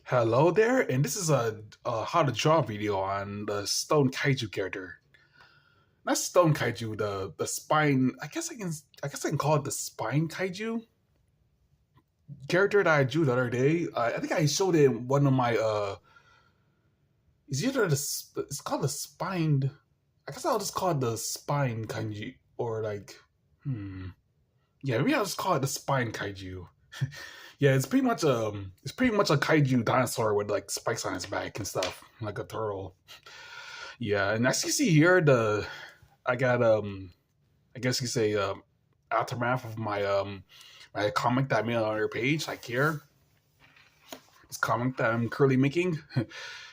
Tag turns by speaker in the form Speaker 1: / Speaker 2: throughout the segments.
Speaker 1: Hello there, and this is a how to draw video on the stone kaiju character. Not stone kaiju, the spine. I guess I can call it the spine kaiju character that I drew the other day. I think I showed it in one of my It's either it's called the spine. I guess I'll just call it the spine kaiju or like hmm. Yeah, maybe I'll just call it the spine kaiju. Yeah, it's pretty much a kaiju dinosaur with like spikes on its back and stuff, like a turtle. Yeah, and as you see here, the I got I guess you say aftermath of my comic that I made on your page, like here. This comic that I'm currently making.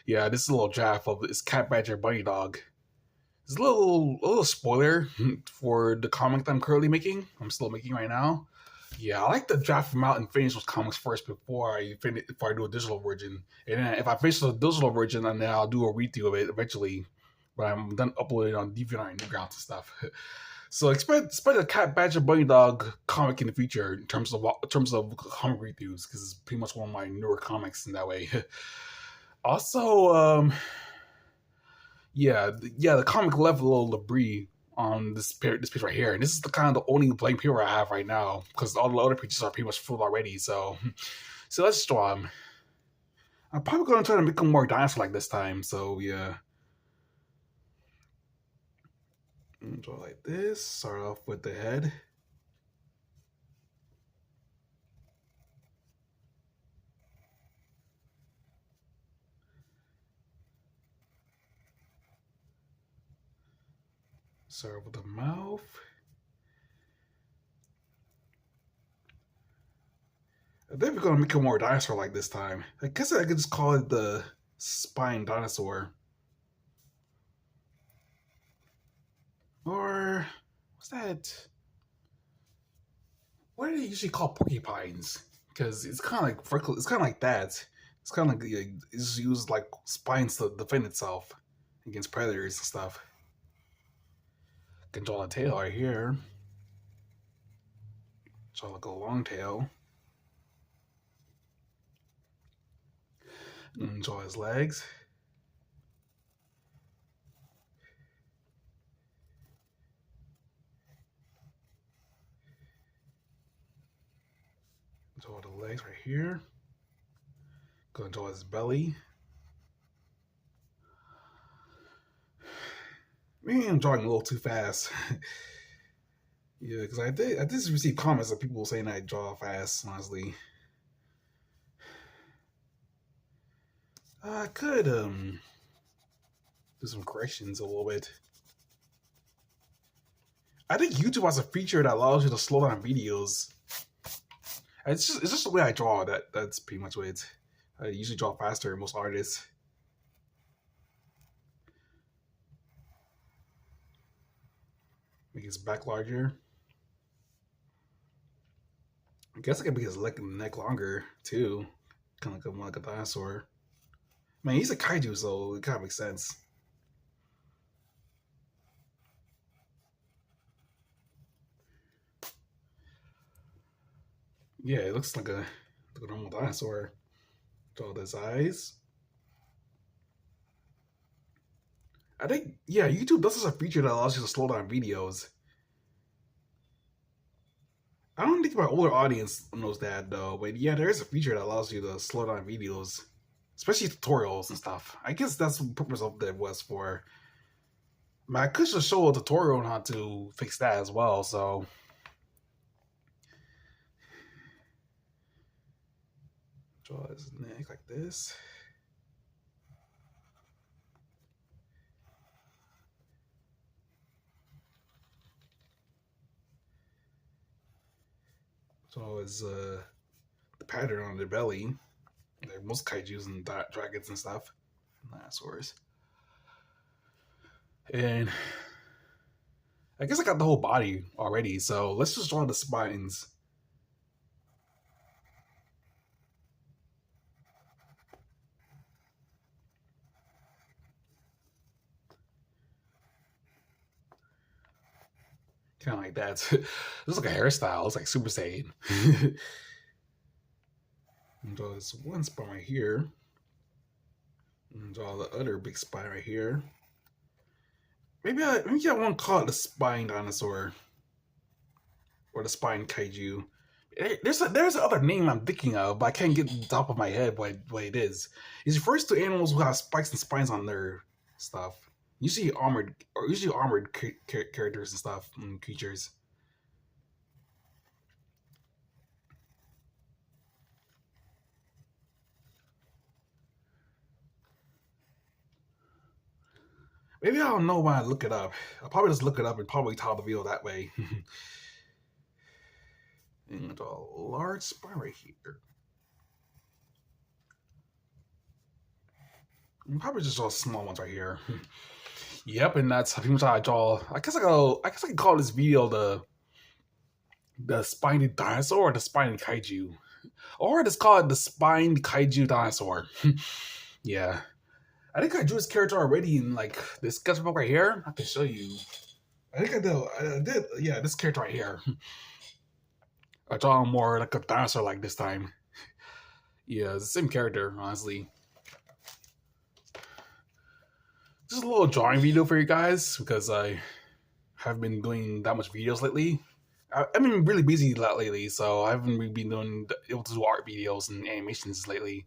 Speaker 1: Yeah, this is a little draft of this cat badger bunny dog. It's a little spoiler for the comic that I'm currently making. I'm still making right now. Yeah, I like to draft them out and finish those comics first before I do a digital version. And then if I finish the digital version, and then I'll do a redo of it eventually. But I'm done uploading on DeviantArt and Newgrounds and stuff. So expect a cat badger bunny dog comic in the future in terms of comic reviews because it's pretty much one of my newer comics in that way. Also, the comic left a little debris on this page right here, and this is the kind of the only blank paper I have right now because all the other pages are pretty much full already. So, so let's draw them. I'm probably gonna try to make them more dinosaur like this time. So yeah, draw like this. Start off with the head. Start with the mouth. I think we're gonna make it more dinosaur like this time. I guess I could just call it the spine dinosaur. Or what's that? What do they usually call porcupines? Because it's kind of like it's kind of like that. It's kind of like it's used like spines to defend itself against predators and stuff. Can draw a tail right here. Draw like a long tail. And draw his legs. Draw the legs right here. Gonna draw his belly. Maybe I'm drawing a little too fast. Yeah, because I did receive comments of people saying I draw fast, honestly. I could do some corrections a little bit. I think YouTube has a feature that allows you to slow down videos. It's just the way I draw. That's pretty much what it. I usually draw faster than most artists. Make his back larger. I guess I can make his leg and neck longer too. Kind of like a dinosaur. Man, he's a kaiju, so it kind of makes sense. Yeah, it looks like a normal dinosaur. Draw his eyes. I think, yeah, YouTube does have a feature that allows you to slow down videos. I don't think my older audience knows that though, but yeah, there is a feature that allows you to slow down videos, especially tutorials and stuff. I guess that's what the purpose of that was for. I could just show a tutorial on how to fix that as well, so. Draw his neck like this. Draw his the pattern on their belly. Like most kaijus and dragons and stuff. Dinosaurs. And I guess I got the whole body already, so let's just draw the spines. Kind of like that. It's like a hairstyle. It's like Super Saiyan. And draw this one spine right here. And draw the other big spine right here. Maybe I won't call it the spine dinosaur or the spine kaiju. There's another name I'm thinking of, but I can't get the top of my head what it is. It refers to animals who have spikes and spines on their stuff. Usually armored characters and stuff and creatures. Maybe I don't know when I look it up. I'll probably just look it up and probably title the video that way. And a large spine right here. And probably just draw small ones right here. Yep, and that's pretty much how I draw. I guess I can call this video the spiny dinosaur or the spiny kaiju. Or just call it the spine kaiju dinosaur. Yeah. I think I drew this character already in like this sketchbook right here. I can show you. I think I did. Yeah, this character right here. I draw him more like a dinosaur like this time. Yeah, it's the same character, honestly. Just a little drawing video for you guys because I haven't been doing that much videos lately. I've been really busy lately, so I haven't really been able to do art videos and animations lately.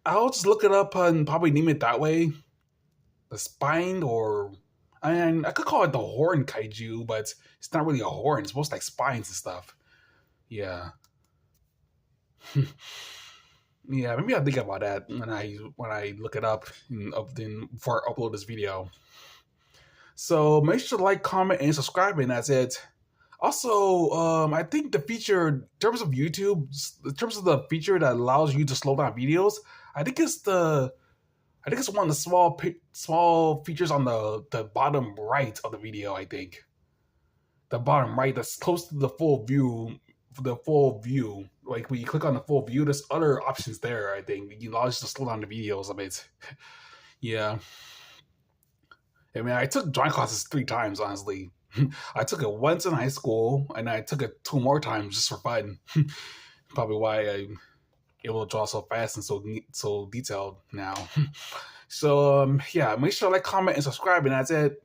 Speaker 1: I'll just look it up and probably name it that way. The spine, or I could call it the horn kaiju, but it's not really a horn. It's most like spines and stuff. Yeah. Yeah, maybe I'll think about that when I look it up then before I upload this video. So make sure to like, comment, and subscribe, and that's it. Also, I think the feature in terms of YouTube, in terms of the feature that allows you to slow down videos, I think it's one of the small features on the bottom right of the video. I think the bottom right that's close to the full view. The full view, like when you click on the full view, there's other options there. I think you allows you to slow down the videos a bit. Yeah, I mean, I took drawing classes 3 times. Honestly, I took it once in high school, and I took it 2 more times just for fun. Probably why I'm able to draw so fast and so detailed now. So yeah, make sure to like, comment, and subscribe, and that's it.